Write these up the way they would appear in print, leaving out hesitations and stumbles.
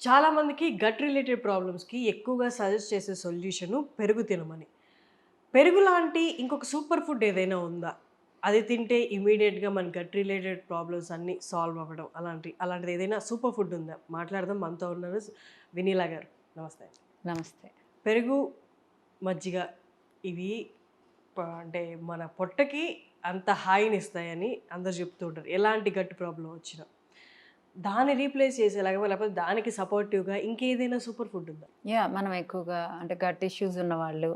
చాలా మందికి gut related ప్రాబ్లమ్స్కి ఎక్కువగా సజెస్ట్ చేసే సొల్యూషను పెరుగు తినమని. పెరుగు లాంటి ఇంకొక సూపర్ ఫుడ్ ఏదైనా ఉందా? అది తింటే ఇమ్మీడియట్‌గా మన గట్ రిలేటెడ్ ప్రాబ్లమ్స్ అన్నీ సాల్వ్ అవ్వడం అలాంటిది ఏదైనా సూపర్ ఫుడ్ ఉందా? మాట్లాడదాం మనతో ఉన్నారు వినీలా గారు. నమస్తే. నమస్తే. పెరుగు, మజ్జిగ ఇవి అంటే మన పొట్టకి అంత హాయినిస్తాయని అందరూ చెప్తూ ఉంటారు. ఎలాంటి గట్ ప్రాబ్లమ్ వచ్చినా. దాన్ని రీప్లేస్ చేసేలాగా లేకపోతే దానికి సపోర్టివ్‌గా ఇంకేదైనా సూపర్ ఫుడ్ ఉందా? మనం ఎక్కువగా అంటే గట్ ఇష్యూస్ ఉన్నవాళ్ళు,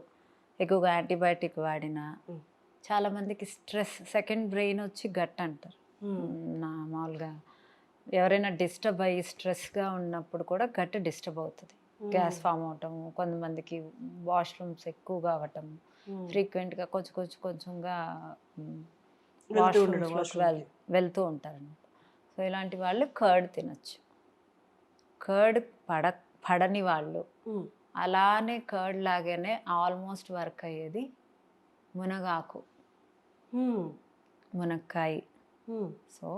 ఎక్కువగా యాంటీబయాటిక్ వాడిన హ్మ్. చాలామందికి స్ట్రెస్ సెకండ్ బ్రెయిన్ వచ్చి గట్ అంటారు. మామూలుగా ఎవరైనా డిస్టర్బ్ అయ్యి స్ట్రెస్గా ఉన్నప్పుడు కూడా గట్ డిస్టర్బ్ అవుతుంది. గ్యాస్ ఫామ్ అవటము, కొంతమందికి వాష్రూమ్స్ ఎక్కువగా అవ్వటం, ఫ్రీక్వెంట్గా కొంచెంగా వాష్రూమ్స్లోకి వెళ్తూ ఉంటారన్నమాట. సో ఇలాంటి వాళ్ళు కర్డ్ తినచ్చు. కర్డ్ పడని వాళ్ళు అలానే కర్డ్ లాగానే ఆల్మోస్ట్ వర్క్ అయ్యేది మునగాకు, మునక్కాయ. సో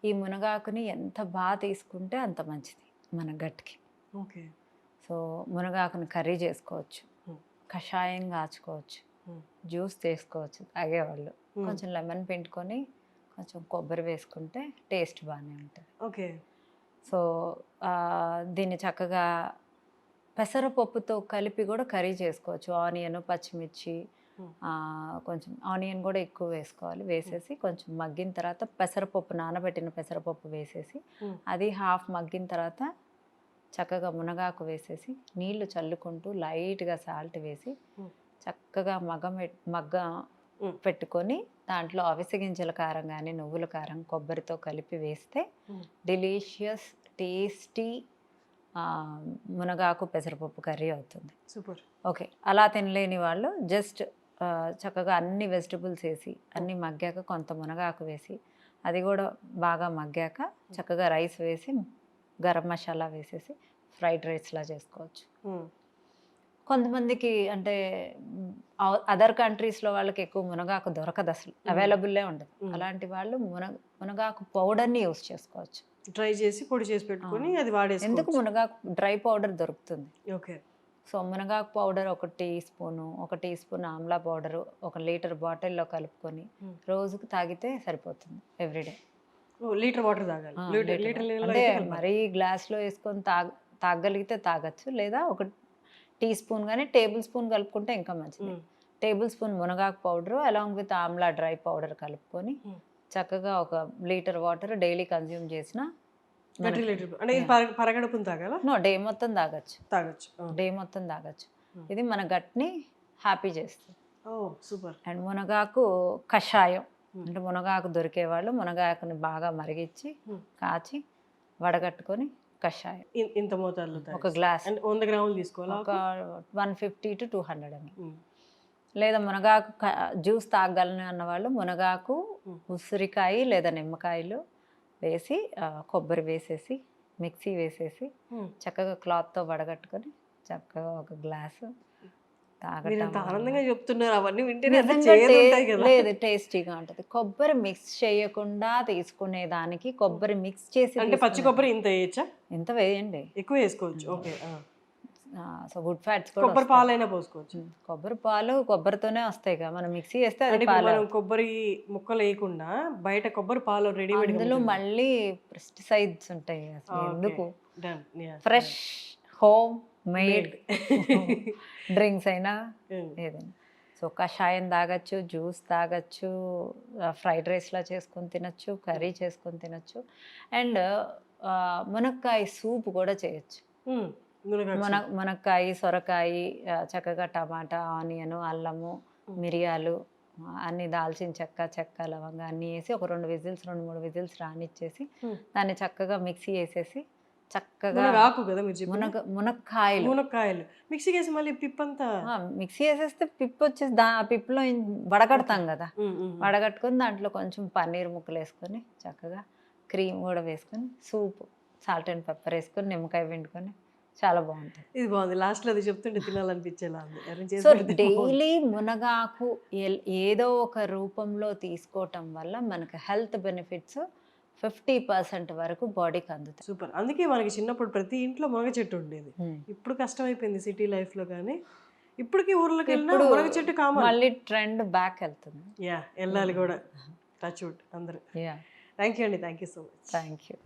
ఈ మునగాకుని ఎంత బాగా తీసుకుంటే అంత మంచిది మన గట్కి. ఓకే. సో మునగాకుని కర్రీ చేసుకోవచ్చు, కషాయం కాచుకోవచ్చు, జ్యూస్ చేసుకోవచ్చు తాగేవాళ్ళు. కొంచెం లెమన్ పిండుకొని కొంచెం కొబ్బరి వేసుకుంటే టేస్ట్ బాగానే ఉంటుంది. ఓకే. సో దీన్ని చక్కగా పెసరపప్పుతో కలిపి కూడా కర్రీ చేసుకోవచ్చు. ఆనియన్, పచ్చిమిర్చి, కొంచెం ఆనియన్ కూడా ఎక్కువ వేసుకోవాలి. వేసేసి కొంచెం మగ్గిన తర్వాత పెసరపప్పు, నానబెట్టిన పెసరపప్పు వేసేసి అది హాఫ్ మగ్గిన తర్వాత చక్కగా మునగాకు వేసేసి నీళ్లు చల్లుకుంటూ లైట్గా సాల్ట్ వేసి చక్కగా మగ్గ పెట్టుకొని దాంట్లో అవిసె గింజల కారం కానీ నువ్వుల కారం కొబ్బరితో కలిపి వేస్తే డెలీషియస్ టేస్టీ మునగాకు పెసరపప్పు కర్రీ అవుతుంది. సూపర్. ఓకే. అలా తినలేని వాళ్ళు జస్ట్ చక్కగా అన్ని వెజిటబుల్స్ వేసి అన్నీ మగ్గాక కొంత మునగాకు వేసి అది కూడా బాగా మగ్గాక చక్కగా రైస్ వేసి గరం మసాలా వేసేసి ఫ్రైడ్ రైస్లా చేసుకోవచ్చు. కొంతమందికి అంటే అదర్ కంట్రీస్లో వాళ్ళకి ఎక్కువ మునగాకు దొరకదు, అసలు అవైలబుల్లే ఉండదు. అలాంటి వాళ్ళు మునగాకు పౌడర్ని యూస్ చేసుకోవచ్చు. డ్రై చేసి పొడి చేసి పెట్టుకొని అది వాడేసుకోవచ్చు. ఎందుకు మునగాకు డ్రై పౌడర్ దొరుకుతుంది. ఓకే. సో మునగాకు powder 1 teaspoon amla powder 1 litre బాటిల్లో కలుపుకొని రోజుకు తాగితే సరిపోతుంది ఎవ్రీడే. లీటర్ వాటర్ తాగాలి. అంటే మరీ గ్లాస్లో వేసుకొని తాగగలిగితే తాగచ్చు, లేదా 1 టీ స్పూన్ కానీ టేబుల్ స్పూన్ కలుపుకుంటే ఇంకా మంచిది. టేబుల్ స్పూన్ మునగాకు powder along with Amla dry powder కలుపుకొని చక్కగా 1 లీటర్ వాటర్ డైలీ కన్జ్యూమ్ చేసిన డే మొత్తం తాగచ్చు. ఇది మన గట్ని హ్యాపీ చేస్తుంది. సూపర్. అండ్ మునగాకు కషాయం అంటే మునగాకు దొరికేవాళ్ళు మునగాకుని బాగా మరిగించి కాచి వడగట్టుకొని కషాయం ఇంత మోతాదులో 1 గ్లాస్ 100 గ్రాములు తీసుకోవాలి. ఒక 150 to 200 ml. లేదా మునగాకు జ్యూస్ తాగలను అన్నవాళ్ళు మునగాకు, ఉసిరికాయ లేదా నిమ్మకాయలు వేసి కొబ్బరి వేసేసి మిక్సీ వేసేసి చక్కగా క్లాత్తో వడగట్టుకొని చక్కగా 1 గ్లాసు తాగటం. ఆనందంగా చెప్తున్నారు. అవన్నీ వింటే లేదు, టేస్టీగా ఉంటుంది. కొబ్బరి మిక్స్ చేయకుండా తీసుకునే దానికి కొబ్బరి మిక్స్ చేసి అంటే పచ్చి కొబ్బరి ఇంత వేయచ్చా? ఇంత వేయండి, ఎక్కువ వేసుకోవచ్చు. ఓకే. సో గుడ్ ఫ్యాట్స్ కొబ్బరి పాలైనా పోసుకోవచ్చు. కొబ్బరి పాలు కొబ్బరితోనే వస్తాయి కదా, మనం మిక్సీ వేస్తే అది మనం కొబ్బరి ముక్కలు వేయకుండా బయట కొబ్బరి పాలు రెడీమేడ్, అందులో మళ్ళీ పెస్టిసైడ్స్ ఉంటాయి. ఎందుకు ఫ్రెష్ హోమ్ మేడ్ డ్రింక్స్ అయినా ఏదైనా. సో కషాయం తాగచ్చు, జ్యూస్ తాగచ్చు, ఫ్రైడ్ రైస్లా చేసుకొని తినచ్చు, కర్రీ చేసుకొని తినచ్చు. అండ్ మునక్కాయ సూప్ కూడా చేయొచ్చు. మునక్కాయ, సొరకాయ, చక్కగా టమాటా, ఆనియన్, అల్లము, మిరియాలు అన్ని, దాల్చిన చెక్క, లవంగా అన్నీ వేసి ఒక 2 విజిల్స్ 2-3 విజిల్స్ రానిచ్చేసి దాన్ని చక్కగా మిక్సీ వేసేసి చక్కగా మునక్కాయలు మిక్సీ వేసి మళ్ళీ పిప్పంతా మిక్సీ వేసేస్తే పిప్పు వచ్చేసి ఆ పిప్పులో వడగడతాం కదా, వడగట్టుకొని దాంట్లో కొంచెం పన్నీర్ ముక్కలు వేసుకొని చక్కగా క్రీమ్ కూడా వేసుకొని సూప్ సాల్ట్ అండ్ పెప్పర్ వేసుకొని నిమ్మకాయ పిండుకొని చాలా బాగుంటుంది. ఇది బాగుంది. లాస్ట్లో అది చెప్తుంటే తినాలనిపించేలా. సో డైలీ మునగాకు ఏదో ఒక రూపంలో తీసుకోవటం వల్ల మనకు హెల్త్ బెనిఫిట్స్ 50% వరకు బాడీకి అందుతాయి. సూపర్. అందుకే మనకి చిన్నప్పుడు ప్రతి ఇంట్లో మునగ చెట్టు ఉండేది. ఇప్పుడు కష్టమైపోయింది సిటీ లైఫ్లో, కానీ ఇప్పటికీ ఊర్లోకి వెళ్ళినా ఇప్పుడు మునగ చెట్టు కామన్. మళ్ళీ ట్రెండ్ బ్యాక్ వెళ్తుంది. యా, వెళ్ళాలి కూడా. టచ్ వుడ్ అందరూ. యా, థ్యాంక్ యూ అండి, thank you so much. Thank you.